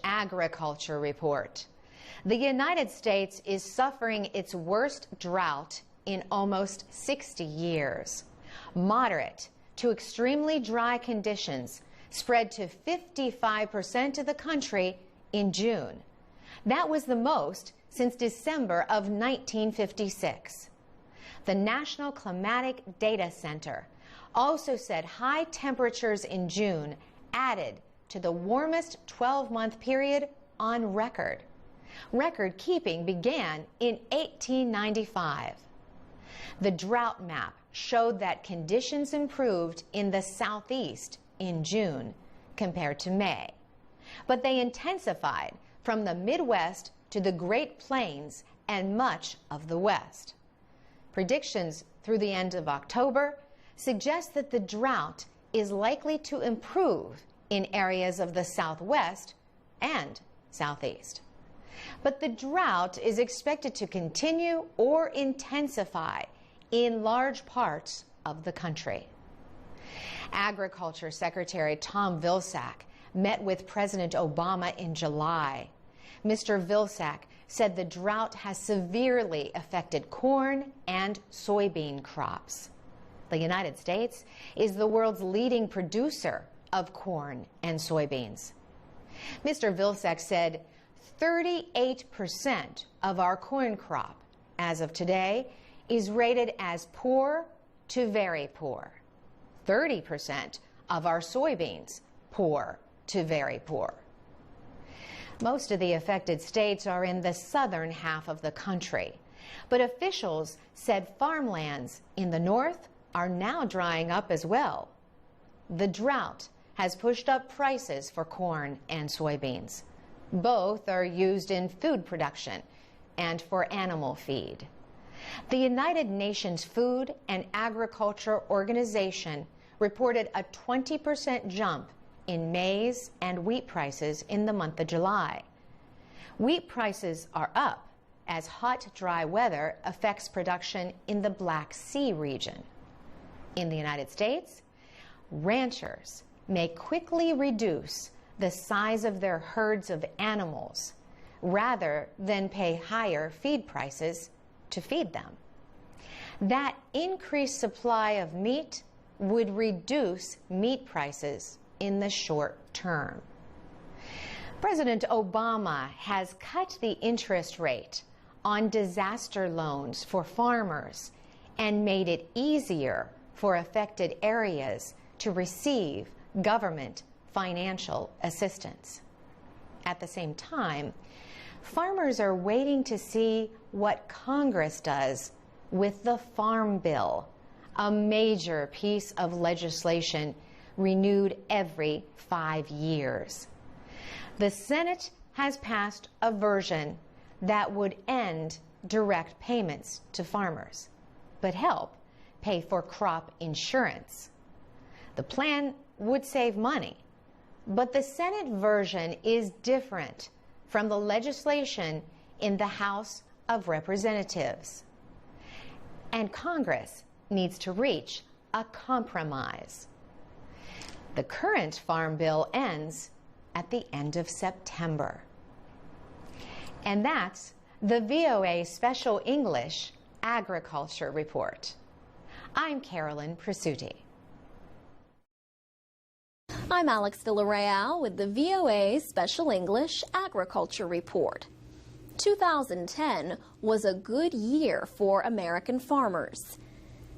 Agriculture Report. The United States is suffering its worst drought in almost 60 years. Moderate to extremely dry conditions spread to 55% of the country in June. That was the most since December of 1956. The National Climatic Data Center also said high temperatures in June added to the warmest 12-month period on record. Record keeping began in 1895. The drought map showed that conditions improved in the southeast in June compared to May, but they intensified from the Midwest to the Great Plains and much of the West. Predictions through the end of October suggest that the drought is likely to improve in areas of the Southwest and Southeast. But the drought is expected to continue or intensify in large parts of the country. Agriculture Secretary Tom Vilsack met with President Obama in July. Mr. Vilsack said the drought has severely affected corn and soybean crops. The United States is the world's leading producer of corn and soybeans. Mr. Vilsack said 38% of our corn crop, as of today, is rated as poor to very poor. 30% of our soybeans, poor to very poor. Most of the affected states are in the southern half of the country, but officials said farmlands in the north are now drying up as well. The drought has pushed up prices for corn and soybeans. Both are used in food production and for animal feed. The United Nations Food and Agriculture Organization reported a 20% jump in maize and wheat prices in the month of July. Wheat prices are up as hot, dry weather affects production in the Black Sea region. In the United States, ranchers may quickly reduce the size of their herds of animals rather than pay higher feed prices to feed them. That increased supply of meat would reduce meat prices in the short term. President Obama has cut the interest rate on disaster loans for farmers and made it easier for affected areas to receive government financial assistance. At the same time, farmers are waiting to see what Congress does with the Farm Bill, a major piece of legislation renewed every 5 years. The Senate has passed a version that would end direct payments to farmers, but help pay for crop insurance. The plan would save money, but the Senate version is different from the legislation in the House of Representatives. And Congress needs to reach a compromise. The current Farm Bill ends at the end of September. And that's the VOA Special English Agriculture Report. I'm Carolyn Presutti. I'm Alex Villarreal with the VOA Special English Agriculture Report. 2010 was a good year for American farmers.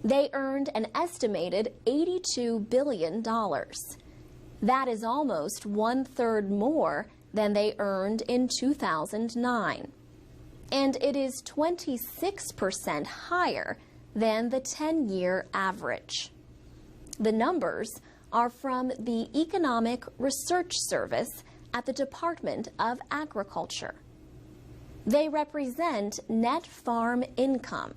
They earned an estimated $82 billion. That is almost 1/3 more than they earned in 2009. And it is 26% higher than the 10-year average. The numbers are from the Economic Research Service at the Department of Agriculture. They represent net farm income,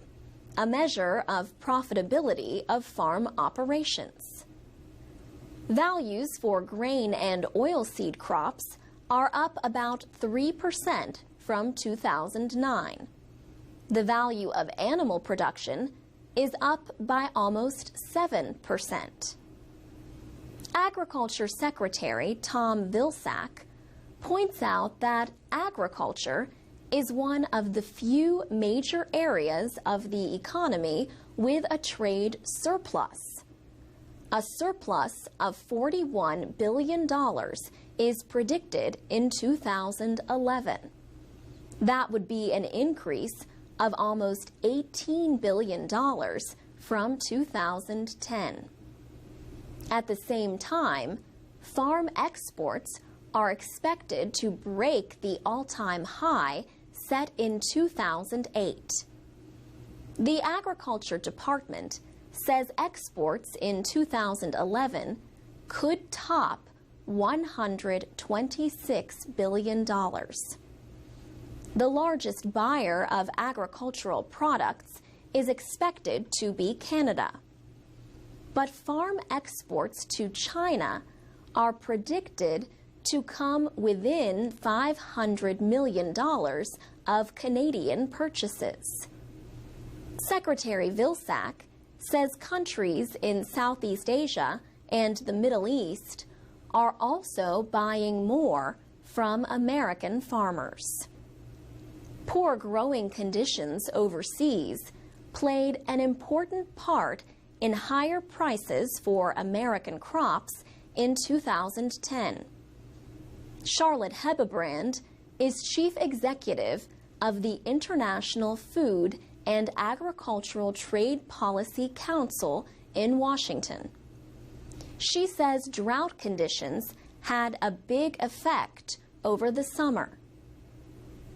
a measure of profitability of farm operations. Values for grain and oilseed crops are up about 3% from 2009. The value of animal production is up by almost 7%. Agriculture Secretary Tom Vilsack points out that agriculture is one of the few major areas of the economy with a trade surplus. A surplus of $41 billion is predicted in 2011. That would be an increase of almost $18 billion from 2010. At the same time, farm exports are expected to break the all-time high set in 2008. The Agriculture Department says exports in 2011 could top $126 billion. The largest buyer of agricultural products is expected to be Canada. But farm exports to China are predicted to come within $500 million of Canadian purchases. Secretary Vilsack says countries in Southeast Asia and the Middle East are also buying more from American farmers. Poor growing conditions overseas played an important part in higher prices for American crops in 2010. Charlotte Hebebrand is chief executive of the International Food and Agricultural Trade Policy Council in Washington. She says drought conditions had a big effect over the summer.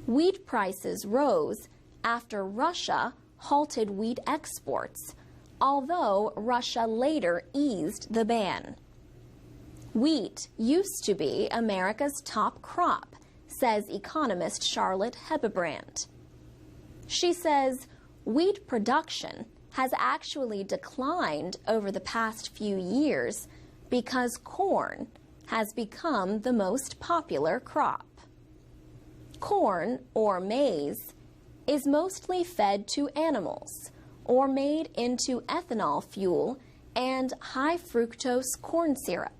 Wheat prices rose after Russia halted wheat exports, although Russia later eased the ban. Wheat used to be America's top crop, says economist Charlotte Hebebrand. She says wheat production has actually declined over the past few years because corn has become the most popular crop. Corn, or maize, is mostly fed to animals or made into ethanol fuel and high fructose corn syrup.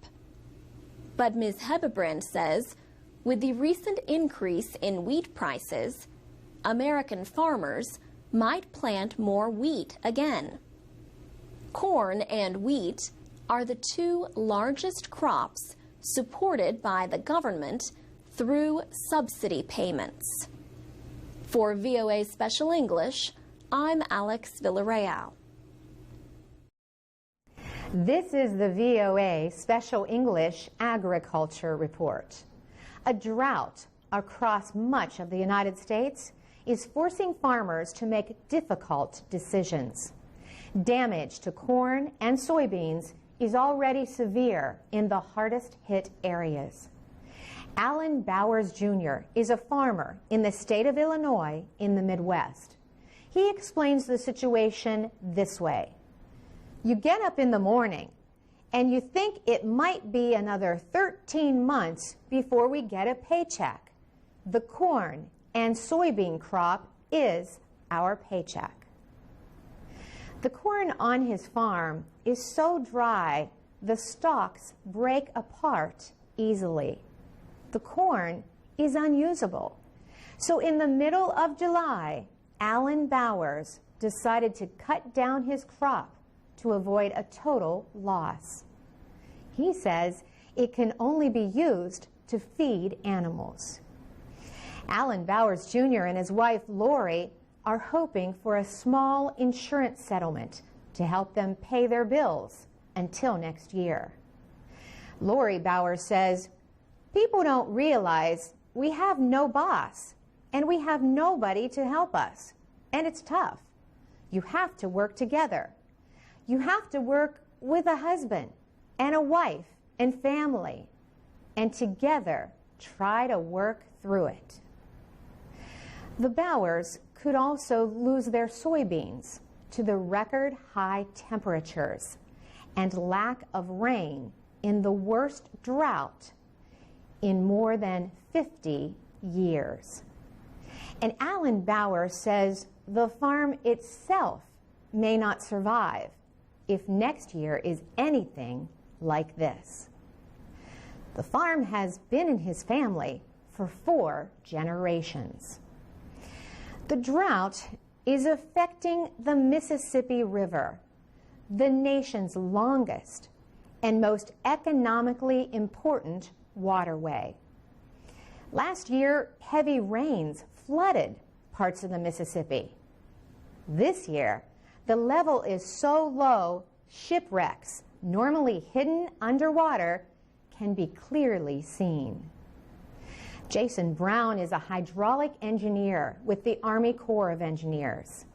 But Ms. Hebebrand says with the recent increase in wheat prices, American farmers might plant more wheat again. Corn and wheat are the two largest crops supported by the government through subsidy payments. For VOA Special English, I'm Alex Villarreal. This is the VOA Special English Agriculture Report. A drought across much of the United States is forcing farmers to make difficult decisions. Damage to corn and soybeans is already severe in the hardest hit areas. Alan Bowers Jr. is a farmer in the state of Illinois in the Midwest. He explains the situation this way. You get up in the morning and you think it might be another 13 months before we get a paycheck. The corn and soybean crop is our paycheck. The corn on his farm is so dry the stalks break apart easily. The corn is unusable. So in the middle of July, Alan Bowers decided to cut down his crop to avoid a total loss. He says it can only be used to feed animals. Alan Bowers Jr. and his wife Lori are hoping for a small insurance settlement to help them pay their bills until next year. Lori Bowers says, people don't realize we have no boss and we have nobody to help us, and it's tough. You have to work together. You have to work with a husband and a wife and family, and together try to work through it. The Bowers could also lose their soybeans to the record high temperatures and lack of rain in the worst drought in more than 50 years. And Alan Bowers says the farm itself may not survive if next year is anything like this. The farm has been in his family for 4 generations. The drought is affecting the Mississippi River, the nation's longest and most economically important waterway. Last year, heavy rains flooded parts of the Mississippi. This year, the level is so low, shipwrecks, normally hidden underwater, can be clearly seen. Jason Brown is a hydraulic engineer with the Army Corps of Engineers.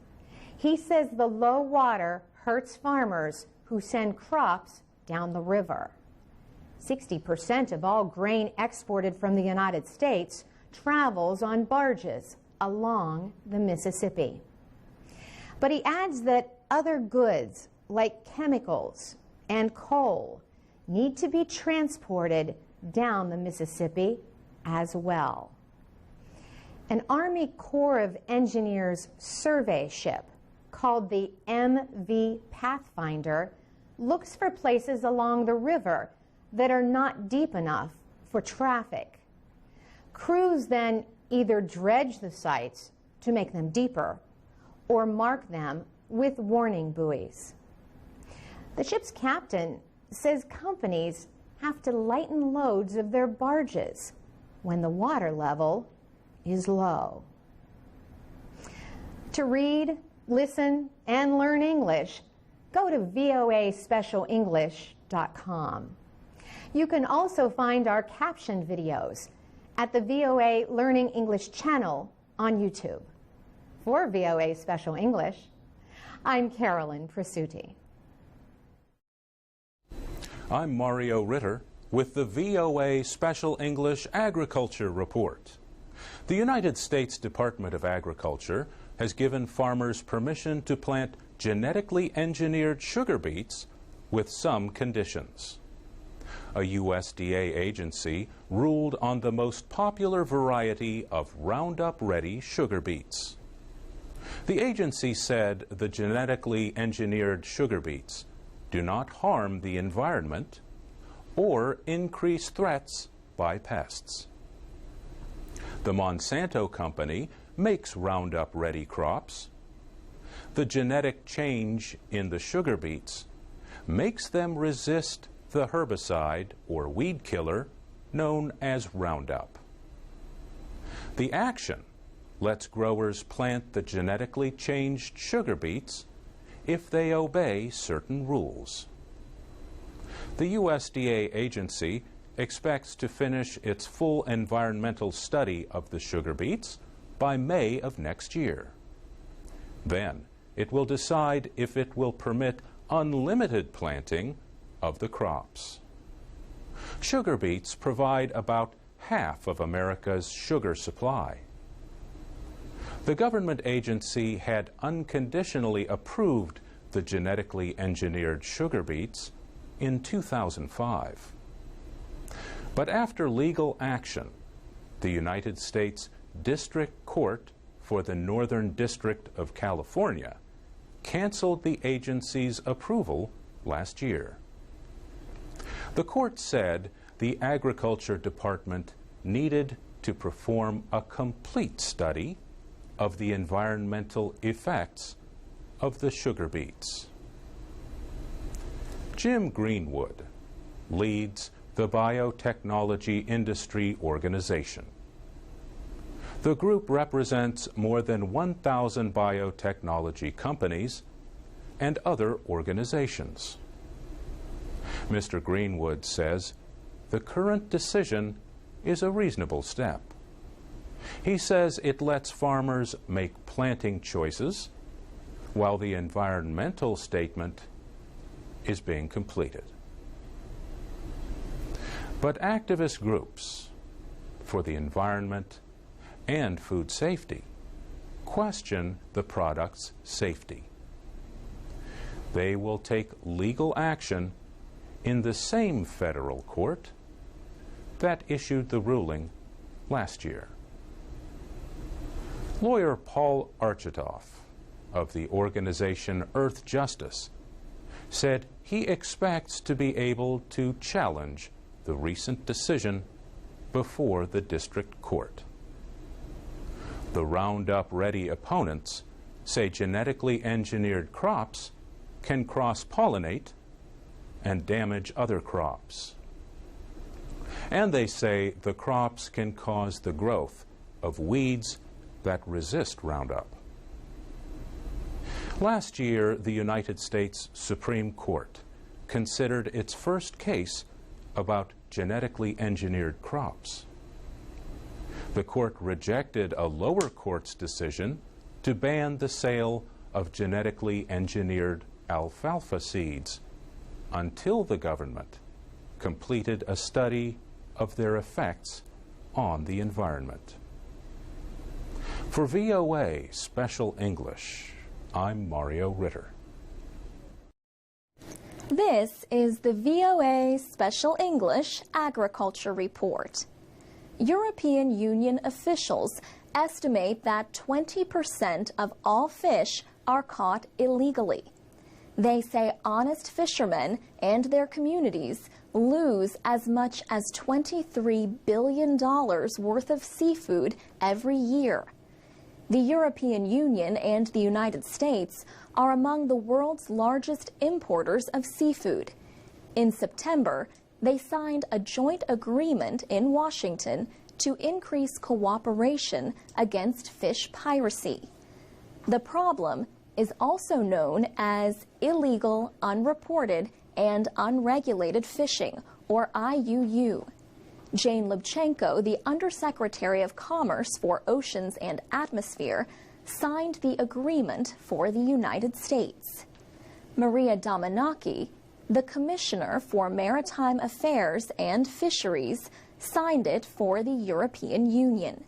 He says the low water hurts farmers who send crops down the river. 60% of all grain exported from the United States travels on barges along the Mississippi. But he adds that other goods like chemicals and coal need to be transported down the Mississippi as well. An Army Corps of Engineers survey ship called the MV Pathfinder looks for places along the river that are not deep enough for traffic. Crews then either dredge the sites to make them deeper or mark them with warning buoys. The ship's captain says companies have to lighten loads of their barges when the water level is low. To read, listen, and learn English, go to voaspecialenglish.com. You can also find our captioned videos at the VOA Learning English channel on YouTube. For VOA Special English, I'm Carolyn Presutti. I'm Mario Ritter with the VOA Special English Agriculture Report. The United States Department of Agriculture has given farmers permission to plant genetically engineered sugar beets with some conditions. A USDA agency ruled on the most popular variety of Roundup-ready sugar beets. The agency said the genetically engineered sugar beets do not harm the environment or increase threats by pests. The Monsanto company makes Roundup-ready crops. The genetic change in the sugar beets makes them resist the herbicide or weed killer known as Roundup. The action lets growers plant the genetically changed sugar beets if they obey certain rules. The USDA agency expects to finish its full environmental study of the sugar beets by May of next year. Then it will decide if it will permit unlimited planting of the crops. Sugar beets provide about half of America's sugar supply. The government agency had unconditionally approved the genetically engineered sugar beets in 2005. But after legal action, the United States District Court for the Northern District of California canceled the agency's approval last year. The court said the Agriculture Department needed to perform a complete study of the environmental effects of the sugar beets. Jim Greenwood leads the Biotechnology Industry Organization. The group represents more than 1,000 biotechnology companies and other organizations. Mr. Greenwood says the current decision is a reasonable step. He says it lets farmers make planting choices while the environmental statement is being completed. But activist groups for the environment and food safety question the product's safety. They will take legal action in the same federal court that issued the ruling last year. Lawyer Paul Architoff of the organization Earth Justice said he expects to be able to challenge the recent decision before the district court. Court. The Roundup-ready opponents say genetically engineered crops can cross-pollinate and damage other crops. And they say the crops can cause the growth of weeds that resist Roundup. Last year, the United States Supreme Court considered its first case about genetically engineered crops. The court rejected a lower court's decision to ban the sale of genetically engineered alfalfa seeds until the government completed a study of their effects on the environment. For VOA Special English, I'm Mario Ritter. This is the VOA Special English Agriculture Report. European Union officials estimate that 20% of all fish are caught illegally. They say honest fishermen and their communities lose as much as $23 billion worth of seafood every year. The European Union and the United States are among the world's largest importers of seafood. In September, they signed a joint agreement in Washington to increase cooperation against fish piracy. The problem is also known as illegal, unreported, and unregulated fishing, or IUU. Jane Lubchenco, the Undersecretary of Commerce for Oceans and Atmosphere, signed the agreement for the United States. Maria Damanaki, the Commissioner for Maritime Affairs and Fisheries, signed it for the European Union.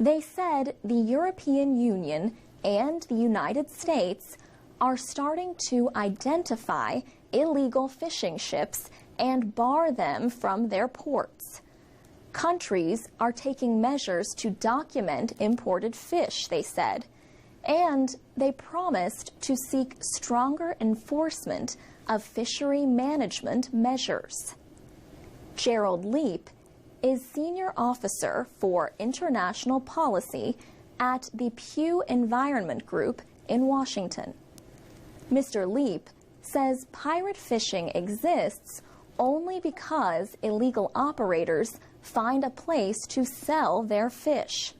They said the European Union and the United States are starting to identify illegal fishing ships and bar them from their ports. Countries are taking measures to document imported fish, they said, and they promised to seek stronger enforcement of fishery management measures. Gerald Leap is Senior Officer for International Policy at the Pew Environment Group in Washington. Mr. Leap says pirate fishing exists only because illegal operators find a place to sell their fish.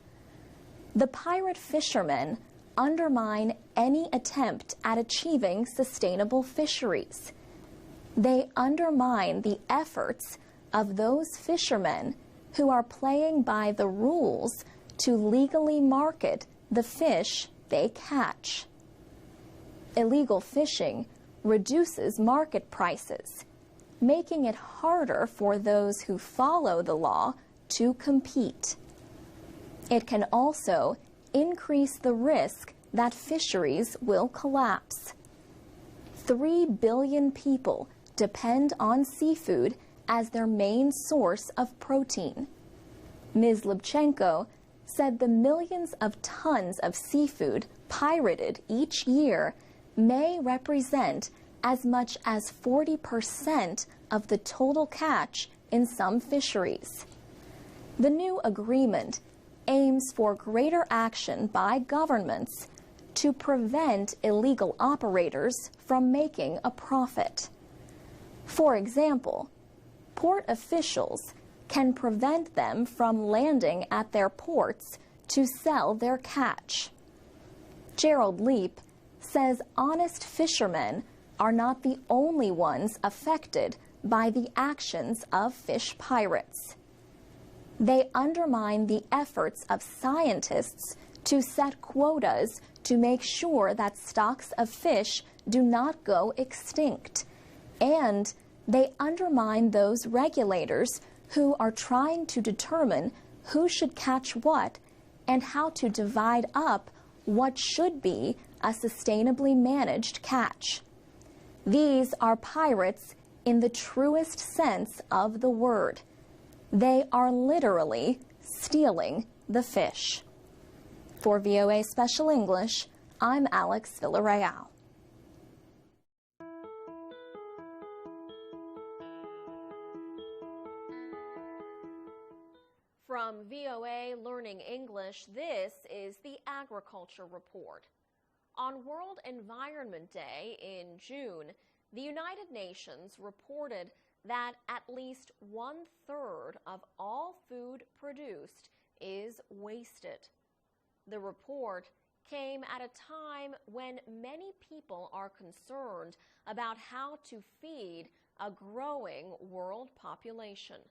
The pirate fishermen undermine any attempt at achieving sustainable fisheries. They undermine the efforts of those fishermen who are playing by the rules to legally market the fish they catch. Illegal fishing reduces market prices, making it harder for those who follow the law to compete. It can also increase the risk that fisheries will collapse. 3 billion people depend on seafood as their main source of protein. Ms. Lubchenco said the millions of tons of seafood pirated each year may represent as much as 40% of the total catch in some fisheries. The new agreement aims for greater action by governments to prevent illegal operators from making a profit. For example, port officials can prevent them from landing at their ports to sell their catch. Gerald Leap says honest fishermen are not the only ones affected by the actions of fish pirates. They undermine the efforts of scientists to set quotas to make sure that stocks of fish do not go extinct. And they undermine those regulators who are trying to determine who should catch what and how to divide up what should be a sustainably managed catch. These are pirates in the truest sense of the word. They are literally stealing the fish. For VOA Special English, I'm Alex Villarreal. From VOA VOA Learning English, this is the Agriculture Report. On World Environment Day in June, the United Nations reported that at least 1/3 of all food produced is wasted. The report came at a time when many people are concerned about how to feed a growing world population.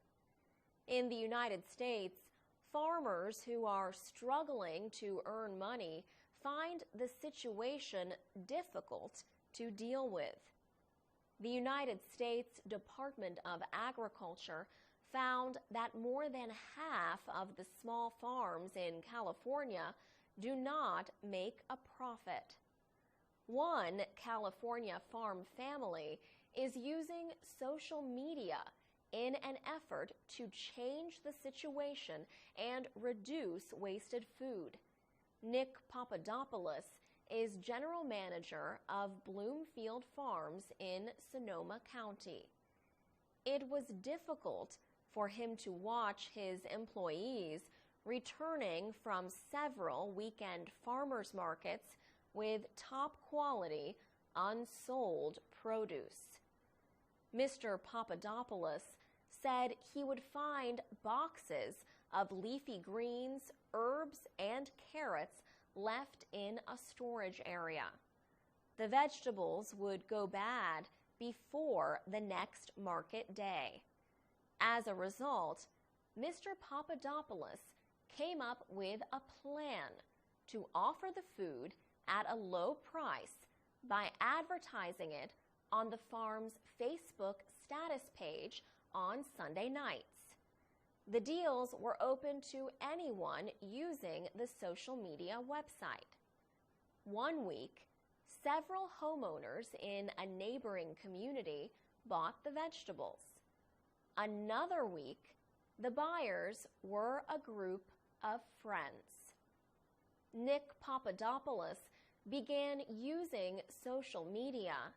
In the United States, farmers who are struggling to earn money find the situation difficult to deal with. The United States Department of Agriculture found that more than half of the small farms in California do not make a profit. One California farm family is using social media in an effort to change the situation and reduce wasted food. Nick Papadopoulos is general manager of Bloomfield Farms in Sonoma County. It was difficult for him to watch his employees returning from several weekend farmers markets with top quality, unsold produce. Mr. Papadopoulos said he would find boxes of leafy greens, herbs, and carrots left in a storage area. The vegetables would go bad before the next market day. As a result, Mr. Papadopoulos came up with a plan to offer the food at a low price by advertising it on the farm's Facebook status page on Sunday nights. The deals were open to anyone using the social media website. One week, several homeowners in a neighboring community bought the vegetables. Another week, the buyers were a group of friends. Nick Papadopoulos began using social media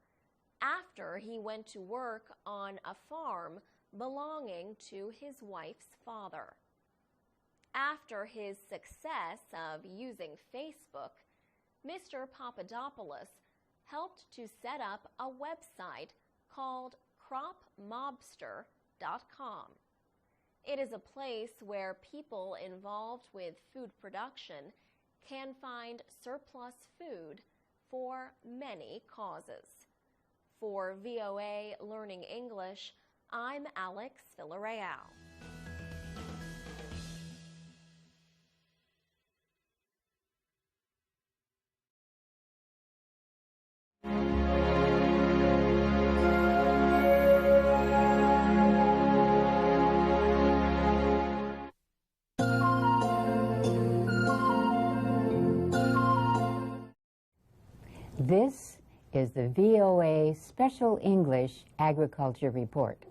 after he went to work on a farm belonging to his wife's father. After his success of using Facebook, Mr. Papadopoulos helped to set up a website called cropmobster.com. It is a place where people involved with food production can find surplus food for many causes. For VOA Learning English, I'm Alex Villarreal. This is the VOA Special English Agriculture Report.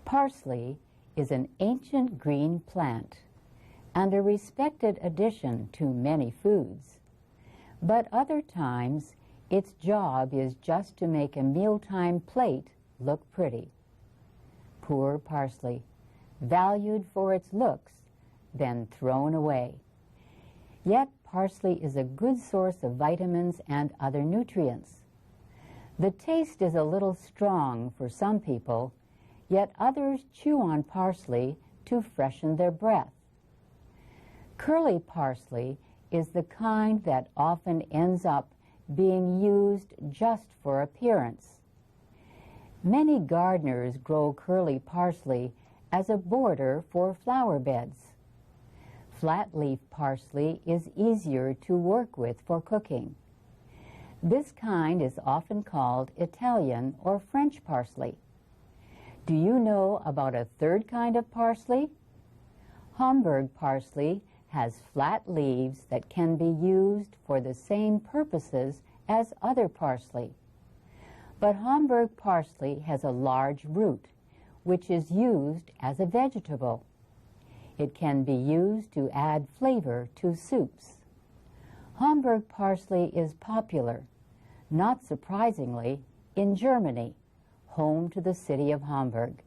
Parsley is an ancient green plant and a respected addition to many foods. But other times, its job is just to make a mealtime plate look pretty. Poor parsley, valued for its looks, then thrown away. Yet parsley is a good source of vitamins and other nutrients. The taste is a little strong for some people, yet others chew on parsley to freshen their breath. Curly parsley is the kind that often ends up being used just for appearance. Many gardeners grow curly parsley as a border for flower beds. Flat-leaf parsley is easier to work with for cooking. This kind is often called Italian or French parsley. Do you know about a third kind of parsley? Hamburg parsley has flat leaves that can be used for the same purposes as other parsley. But Hamburg parsley has a large root, which is used as a vegetable. It can be used to add flavor to soups. Hamburg parsley is popular, not surprisingly, in Germany, home to the city of Hamburg.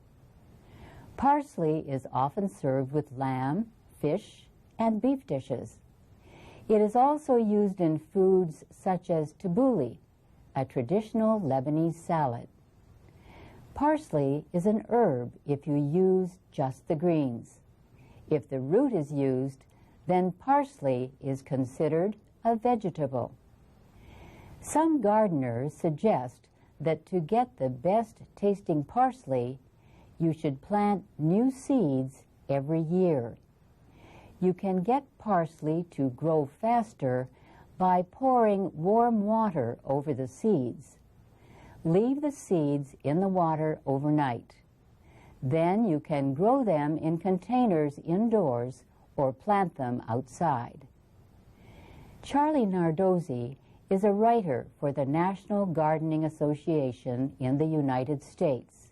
Parsley is often served with lamb, fish, and beef dishes. It is also used in foods such as tabbouleh, a traditional Lebanese salad. Parsley is an herb if you use just the greens. If the root is used, then parsley is considered a vegetable. Some gardeners suggest that to get the best tasting parsley, you should plant new seeds every year. You can get parsley to grow faster by pouring warm water over the seeds. Leave the seeds in the water overnight. Then you can grow them in containers indoors or plant them outside. Charlie Nardozzi is a writer for the National Gardening Association in the United States.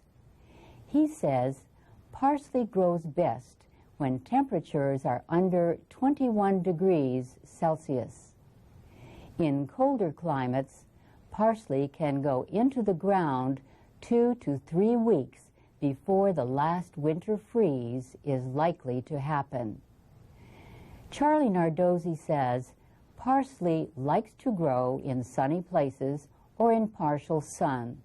He says parsley grows best when temperatures are under 21 degrees Celsius. In colder climates, parsley can go into the ground 2 to 3 weeks before the last winter freeze is likely to happen. Charlie Nardozzi says parsley likes to grow in sunny places or in partial sun.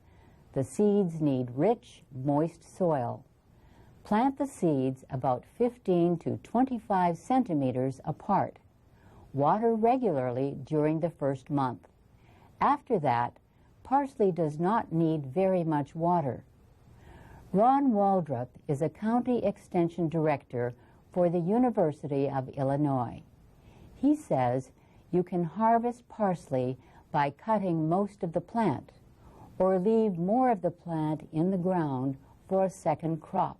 The seeds need rich, moist soil. Plant the seeds about 15 to 25 centimeters apart. Water regularly during the first month. After that, parsley does not need very much water. Ron Waldrop is a county extension director for the University of Illinois. He says you can harvest parsley by cutting most of the plant or leave more of the plant in the ground for a second crop.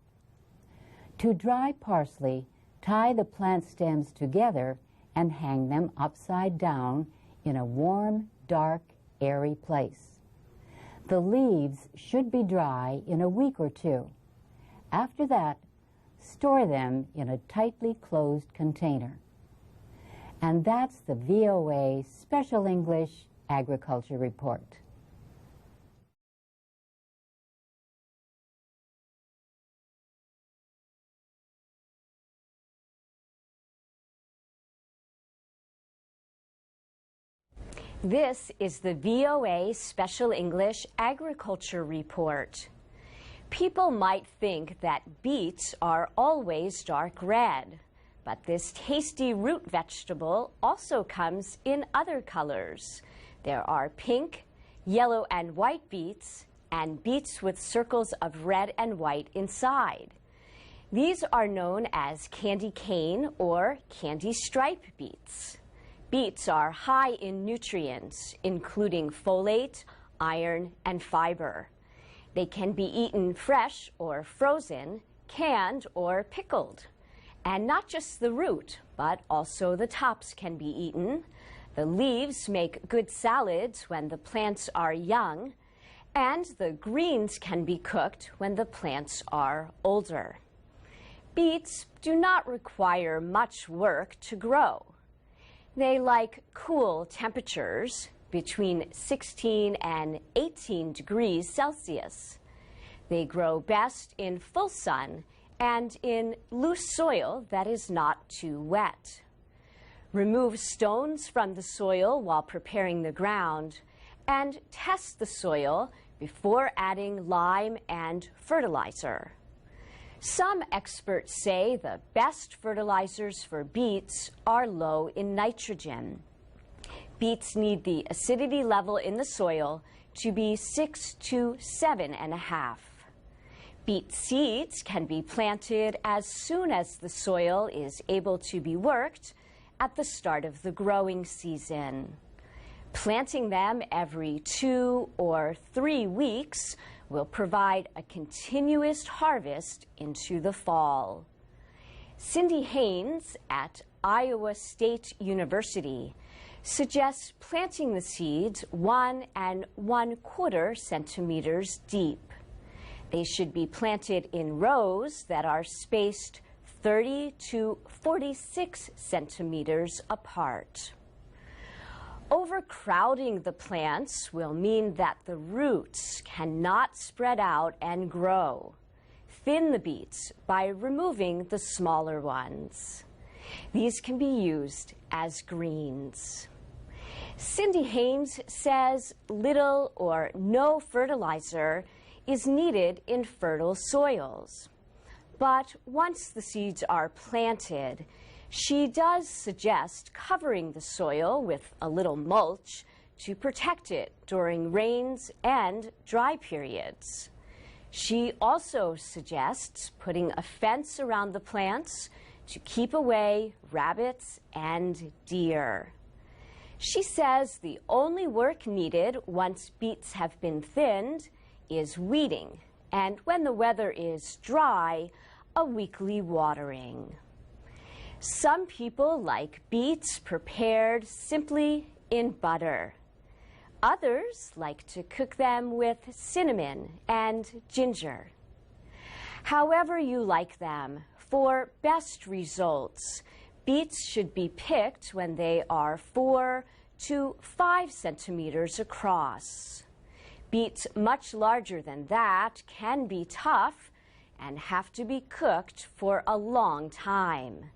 To dry parsley, tie the plant stems together and hang them upside down in a warm, dark, airy place. The leaves should be dry in a week or 2. After that, store them in a tightly closed container. And that's the VOA Special English Agriculture Report. This is the VOA Special English Agriculture Report. People might think that beets are always dark red, but this tasty root vegetable also comes in other colors. There are pink, yellow, and white beets, and beets with circles of red and white inside. These are known as candy cane or candy stripe beets. Beets are high in nutrients, including folate, iron, and fiber. They can be eaten fresh or frozen, canned or pickled. And not just the root, but also the tops can be eaten. The leaves make good salads when the plants are young, and the greens can be cooked when the plants are older. Beets do not require much work to grow. They like cool temperatures between 16 and 18 degrees Celsius. They grow best in full sun and in loose soil that is not too wet. Remove stones from the soil while preparing the ground and test the soil before adding lime and fertilizer. Some experts say the best fertilizers for beets are low in nitrogen. Beets need the acidity level in the soil to be 6 to 7.5. Beet seeds can be planted as soon as the soil is able to be worked at the start of the growing season. Planting them every 2 or 3 weeks will provide a continuous harvest into the fall. Cindy Haynes at Iowa State University suggests planting the seeds 1 1/4 centimeters deep. They should be planted in rows that are spaced 30 to 46 centimeters apart. Overcrowding the plants will mean that the roots cannot spread out and grow. Thin the beets by removing the smaller ones. These can be used as greens. Cindy Haynes says little or no fertilizer is needed in fertile soils. But once the seeds are planted, she does suggest covering the soil with a little mulch to protect it during rains and dry periods. She also suggests putting a fence around the plants to keep away rabbits and deer. She says the only work needed once beets have been thinned is weeding, and when the weather is dry, a weekly watering. Some people like beets prepared simply in butter. Others like to cook them with cinnamon and ginger. However you like them, for best results, beets should be picked when they are 4 to 5 centimeters across. Beets much larger than that can be tough and have to be cooked for a long time.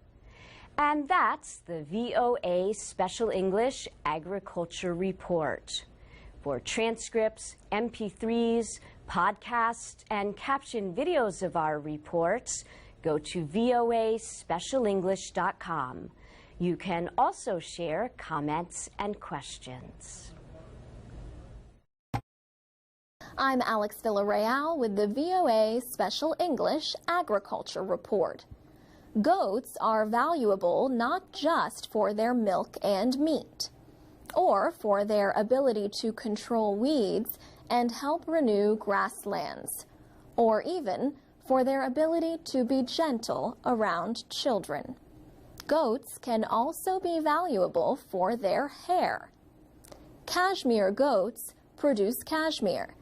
And that's the VOA Special English Agriculture Report. For transcripts, MP3s, podcasts, and captioned videos of our reports, go to voaspecialenglish.com. You can also share comments and questions. I'm Alex Villarreal with the VOA Special English Agriculture Report. Goats are valuable not just for their milk and meat, or for their ability to control weeds and help renew grasslands, or even for their ability to be gentle around children. Goats can also be valuable for their hair. Cashmere goats produce cashmere,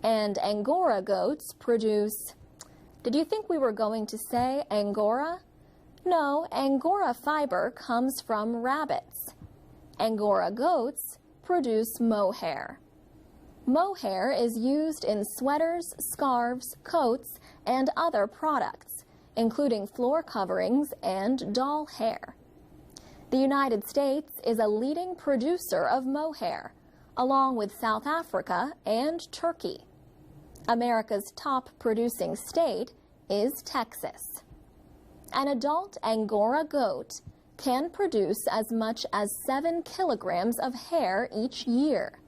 and Angora goats produce... Did you think we were going to say Angora? No, Angora fiber comes from rabbits. Angora goats produce mohair. Mohair is used in sweaters, scarves, coats, and other products, including floor coverings and doll hair. The United States is a leading producer of mohair, along with South Africa and Turkey. America's top producing state is Texas. An adult Angora goat can produce as much as 7 kilograms of hair each year.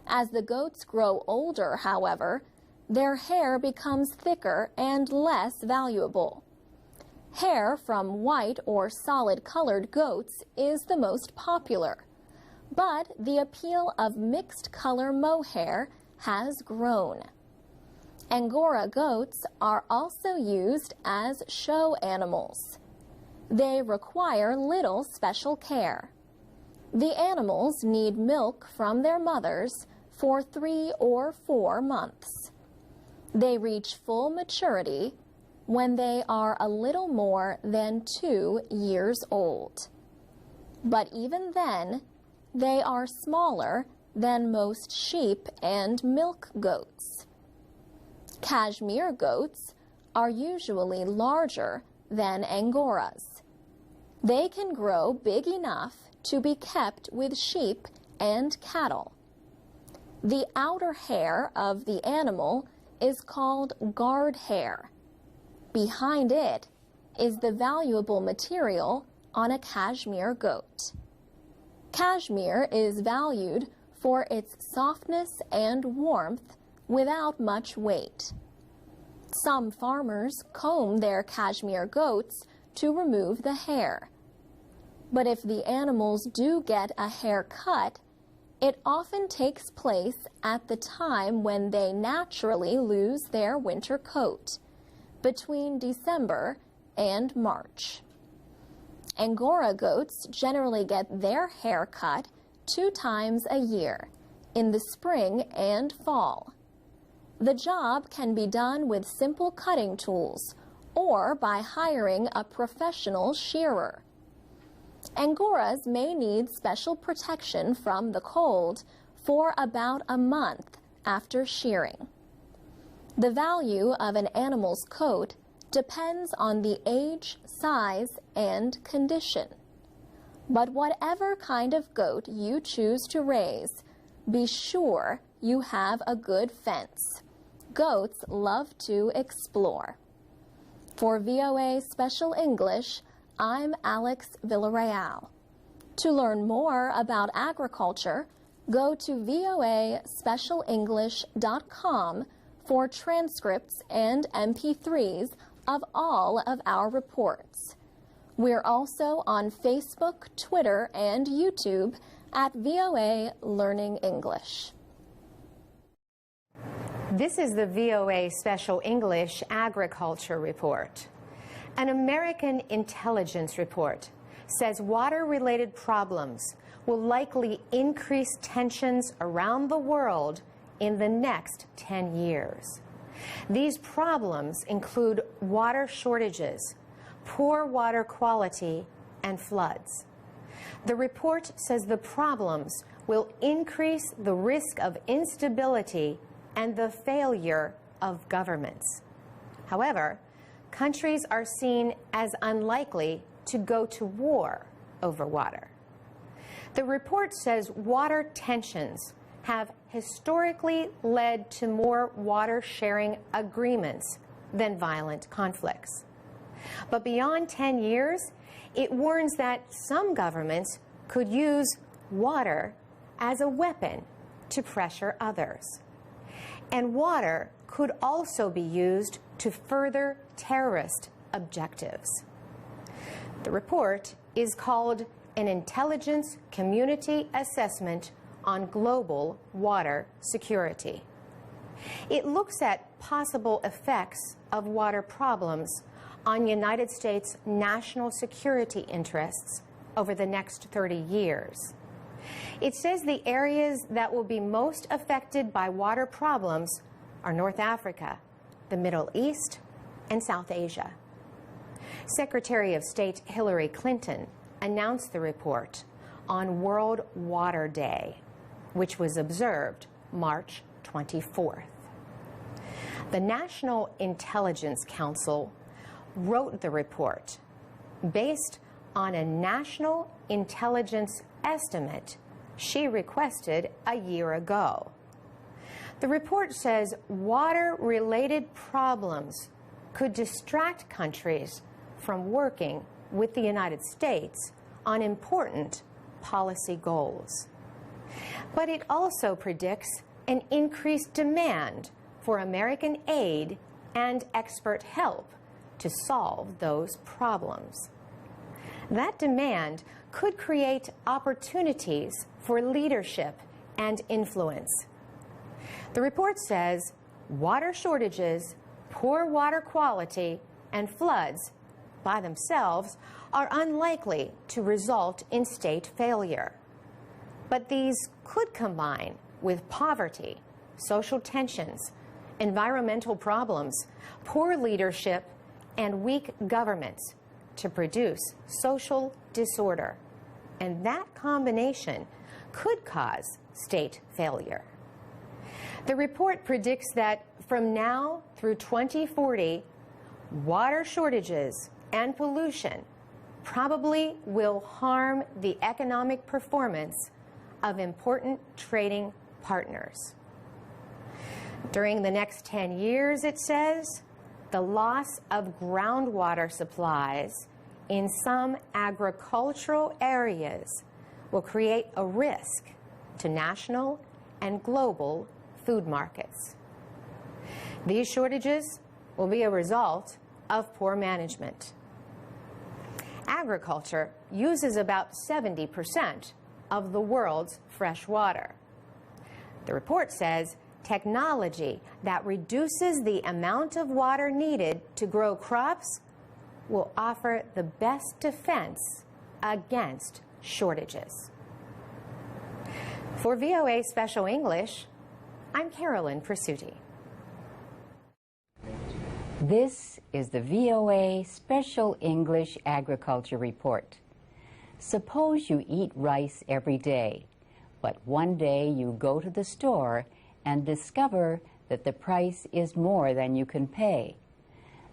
As the goats grow older, however, their hair becomes thicker and less valuable. Hair from white or solid-colored goats is the most popular, but the appeal of mixed-color mohair has grown. Angora goats are also used as show animals. They require little special care. The animals need milk from their mothers for 3 or 4 months. They reach full maturity when they are a little more than 2 years old. But even then, they are smaller than most sheep and milk goats. Cashmere goats are usually larger than Angoras. They can grow big enough to be kept with sheep and cattle. The outer hair of the animal is called guard hair. Behind it is the valuable material on a cashmere goat. Cashmere is valued for its softness and warmth without much weight. Some farmers comb their cashmere goats to remove the hair. But if the animals do get a haircut, it often takes place at the time when they naturally lose their winter coat, between December and March. Angora goats generally get their hair cut 2 times a year, in the spring and fall. The job can be done with simple cutting tools or by hiring a professional shearer. Angoras may need special protection from the cold for about a month after shearing. The value of an animal's coat depends on the age, size, and condition. But whatever kind of goat you choose to raise, be sure you have a good fence. Goats love to explore. For VOA Special English, I'm Alex Villarreal. To learn more about agriculture, go to voaspecialenglish.com for transcripts and MP3s of all of our reports. We're also on Facebook, Twitter, and YouTube at VOA Learning English. This is the VOA Special English Agriculture Report. An American intelligence report says water-related problems will likely increase tensions around the world in the next 10 years. These problems include water shortages, poor water quality, and floods. The report says the problems will increase the risk of instability and the failure of governments. However, countries are seen as unlikely to go to war over water. The report says water tensions have historically led to more water-sharing agreements than violent conflicts. But beyond 10 years, it warns that some governments could use water as a weapon to pressure others. And water could also be used to further terrorist objectives. The report is called an Intelligence Community Assessment on Global Water Security. It looks at possible effects of water problems on United States national security interests over the next 30 years. It says the areas that will be most affected by water problems are North Africa, the Middle East, and South Asia. Secretary of State Hillary Clinton announced the report on World Water Day, which was observed March 24th. The National Intelligence Council wrote the report based on a national intelligence estimate she requested a year ago. The report says water-related problems could distract countries from working with the United States on important policy goals. But it also predicts an increased demand for American aid and expert help to solve those problems. That demand could create opportunities for leadership and influence. The report says water shortages, poor water quality, and floods by themselves are unlikely to result in state failure. But these could combine with poverty, social tensions, environmental problems, poor leadership, and weak governments to produce social disorder. And that combination could cause state failure. The report predicts that from now through 2040, water shortages and pollution probably will harm the economic performance of important trading partners. During the next 10 years, it says, the loss of groundwater supplies in some agricultural areas will create a risk to national and global food markets. These shortages will be a result of poor management. Agriculture uses about 70% of the world's fresh water. The report says technology that reduces the amount of water needed to grow crops will offer the best defense against shortages. For VOA Special English, I'm Carolyn Presutti. This is the VOA Special English Agriculture Report. Suppose you eat rice every day, but one day you go to the store and discover that the price is more than you can pay.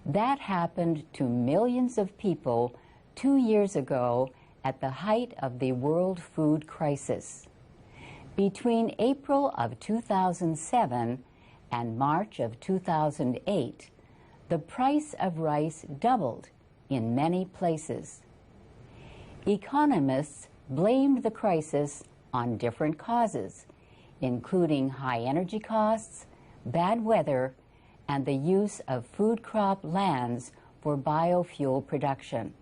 That happened to millions of people 2 years ago at the height of the world food crisis. Between April of 2007 and March of 2008, the price of rice doubled in many places. Economists blamed the crisis on different causes, including high energy costs, bad weather, and the use of food crop lands for biofuel production.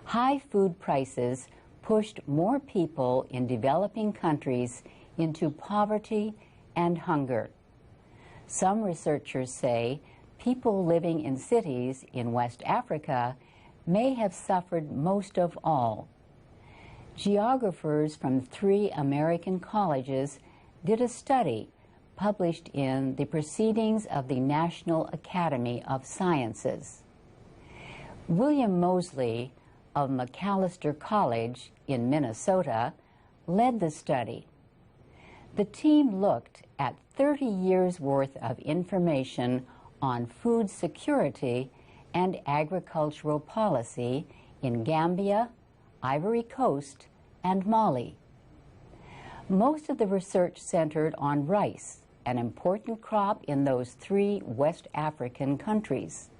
High food prices pushed more people in developing countries into poverty and hunger. Some researchers say people living in cities in West Africa may have suffered most of all. Geographers from 3 American colleges did a study published in the Proceedings of the National Academy of Sciences. William Mosley of Macalester College in Minnesota led the study. The team looked at 30 years' worth of information on food security and agricultural policy in Gambia, Ivory Coast, and Mali. Most of the research centered on rice, an important crop in those 3 West African countries.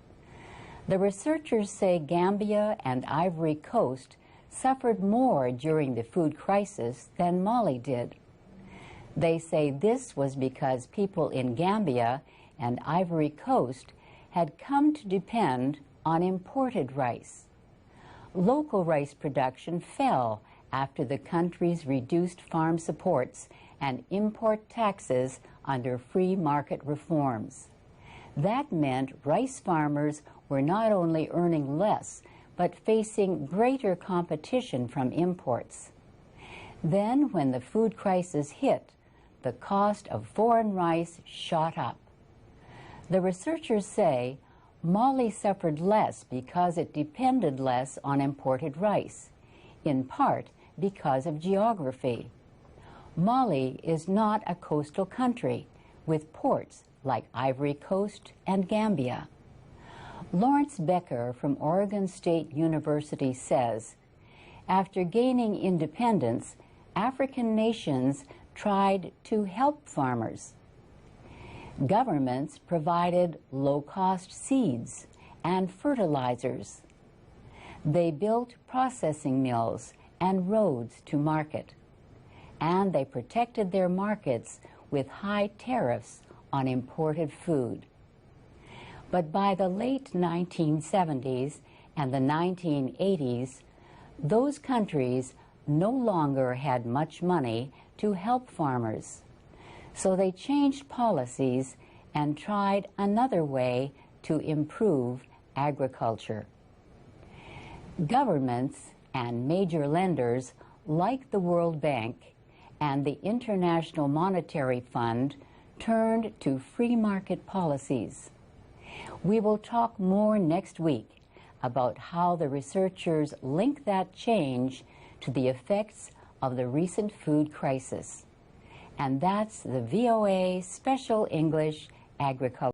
The researchers say Gambia and Ivory Coast suffered more during the food crisis than Mali did. They say this was because people in Gambia and Ivory Coast had come to depend on imported rice. Local rice production fell after the countries reduced farm supports and import taxes under free market reforms. That meant rice farmers were not only earning less, but facing greater competition from imports. Then, when the food crisis hit, the cost of foreign rice shot up. The researchers say Mali suffered less because it depended less on imported rice, in part because of geography. Mali is not a coastal country with ports like Ivory Coast and Gambia. Lawrence Becker from Oregon State University says, after gaining independence, African nations tried to help farmers. Governments provided low-cost seeds and fertilizers. They built processing mills and roads to market. And they protected their markets with high tariffs on imported food. But by the late 1970s and the 1980s, those countries no longer had much money to help farmers. So they changed policies and tried another way to improve agriculture. Governments and major lenders like the World Bank and the International Monetary Fund turned to free market policies. We will talk more next week about how the researchers link that change to the effects of the recent food crisis. And that's the VOA Special English Agriculture.